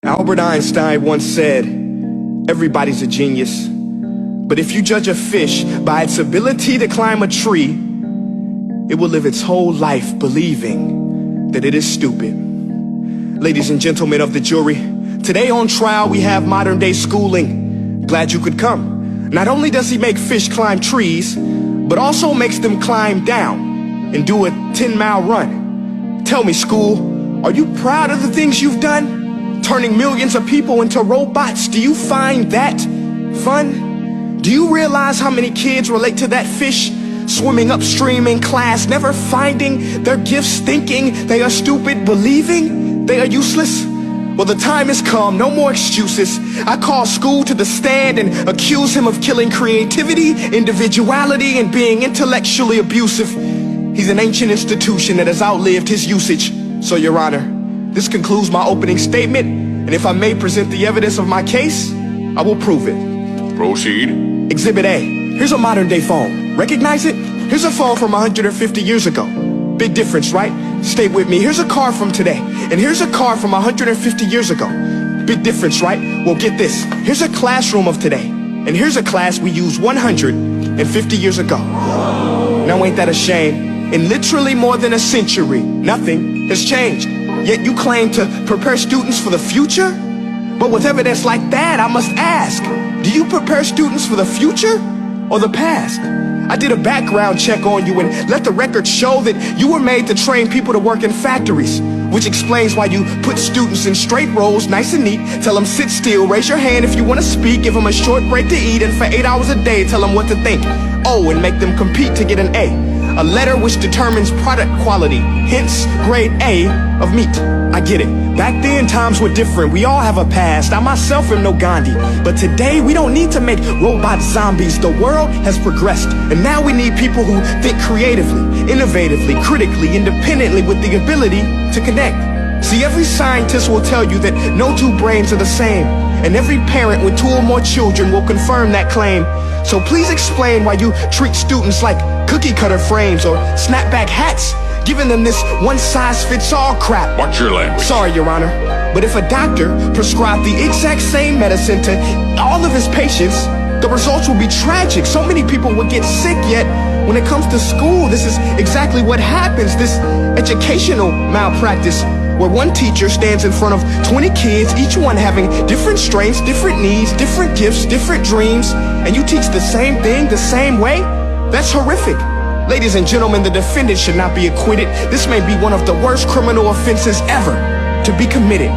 Albert Einstein once said, everybody's a genius, but if you judge a fish by its ability to climb a tree, it will live its whole life believing that it is stupid. Ladies and gentlemen of the jury, today on trial we have modern day schooling. Glad you could come. Not only does he make fish climb trees, but also makes them climb down and do a 10-mile run. Tell me, school, are you proud of the things you've done? Turning millions of people into robots, do you find that fun? Do you realize how many kids relate to that fish swimming upstream in class, never finding their gifts, thinking they are stupid, believing they are useless? Well, the time has come, no more excuses. I call school to the stand and accuse him of killing creativity, individuality, and being intellectually abusive. He's an ancient institution that has outlived his usage. So, Your Honor, this concludes my opening statement, and if I may present the evidence of my case, I will prove it. Proceed. Exhibit A. Here's a modern day phone. Recognize it? Here's a phone from 150 years ago. Big difference, right? Stay with me. Here's a car from today, and here's a car from 150 years ago. Big difference, right? Well, get this. Here's a classroom of today, and here's a class we used 150 years ago. Now ain't that a shame? In literally more than a century, nothing has changed. Yet you claim to prepare students for the future? But with evidence like that, I must ask, do you prepare students for the future or the past? I did a background check on you and let the record show that you were made to train people to work in factories, which explains why you put students in straight rows, nice and neat, tell them sit still, raise your hand if you want to speak, give them a short break to eat, and for 8 hours a day tell them what to think. Oh, and make them compete to get an A letter which determines product quality, hence grade A of meat. I get it. Back then, times were different. We all have a past. I myself am no Gandhi. But today, we don't need to make robot zombies. The world has progressed. And now we need people who think creatively, innovatively, critically, independently, with the ability to connect. See, every scientist will tell you that no two brains are the same. And every parent with 2 or more children will confirm that claim. So please explain why you treat students like cookie cutter frames or snapback hats, giving them this one-size-fits-all crap. Watch your language. Sorry, Your Honor, but if a doctor prescribed the exact same medicine to all of his patients, the results will be tragic. So many people will get sick, yet when it comes to school, this is exactly what happens. This educational malpractice, where one teacher stands in front of 20 kids, each one having different strengths, different needs, different gifts, different dreams, and you teach the same thing the same way? That's horrific. Ladies and gentlemen, the defendant should not be acquitted. This may be one of the worst criminal offenses ever to be committed.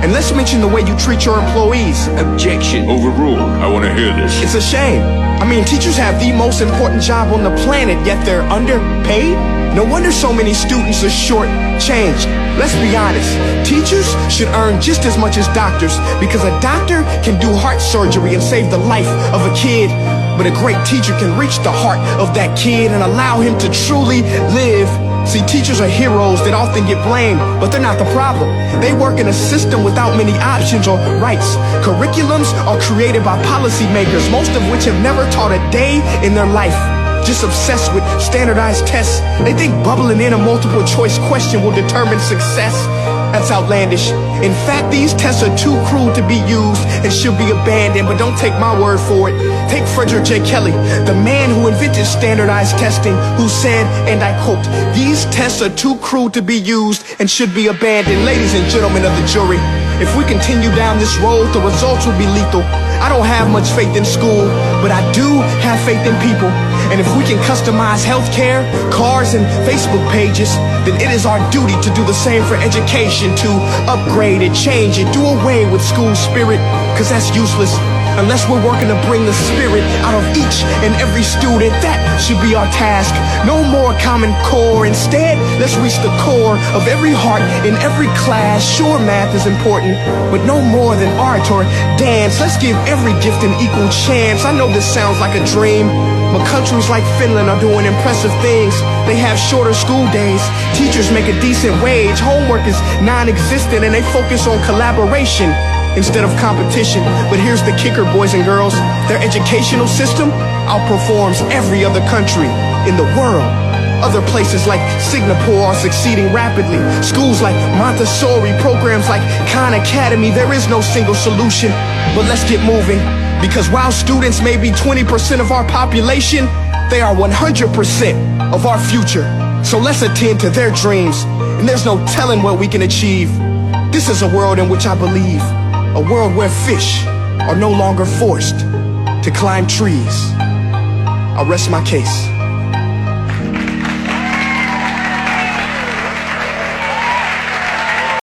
And let's mention the way you treat your employees. Objection. Overruled. I want to hear this. It's a shame. I mean, teachers have the most important job on the planet, yet they're underpaid? No wonder so many students are short-changed. Let's be honest, teachers should earn just as much as doctors, because a doctor can do heart surgery and save the life of a kid, but a great teacher can reach the heart of that kid and allow him to truly live. See, teachers are heroes that often get blamed, but they're not the problem. They work in a system without many options or rights. Curriculums are created by policymakers, most of which have never taught a day in their life. Just obsessed with standardized tests. They think bubbling in a multiple choice question will determine success. That's outlandish. In fact, these tests are too cruel to be used and should be abandoned, but don't take my word for it. Take Frederick J. Kelly, the man who invented standardized testing, who said, and I quote, "These tests are too cruel to be used and should be abandoned." Ladies and gentlemen of the jury, if we continue down this road, the results will be lethal. I don't have much faith in school, but I do have faith in people. And if we can customize healthcare, cars, and Facebook pages, then it is our duty to do the same for education, to upgrade it, change it, do away with school spirit, because that's useless. Unless we're working to bring the spirit out of each and every student, that should be our task. No more Common Core. Instead, let's reach the core of every heart in every class. Sure, math is important, but no more than art or dance. Let's give every gift an equal chance. I know this sounds like a dream, but countries like Finland are doing impressive things. They have shorter school days. Teachers make a decent wage. Homework is non-existent, and they focus on collaboration instead of competition. But here's the kicker, boys and girls. Their educational system outperforms every other country in the world. Other places like Singapore are succeeding rapidly. Schools like Montessori, programs like Khan Academy. There is no single solution, but let's get moving. Because while students may be 20% of our population, they are 100% of our future. So let's attend to their dreams, and there's no telling what we can achieve. This is a world in which I believe, a world where fish are no longer forced to climb trees. I rest my case.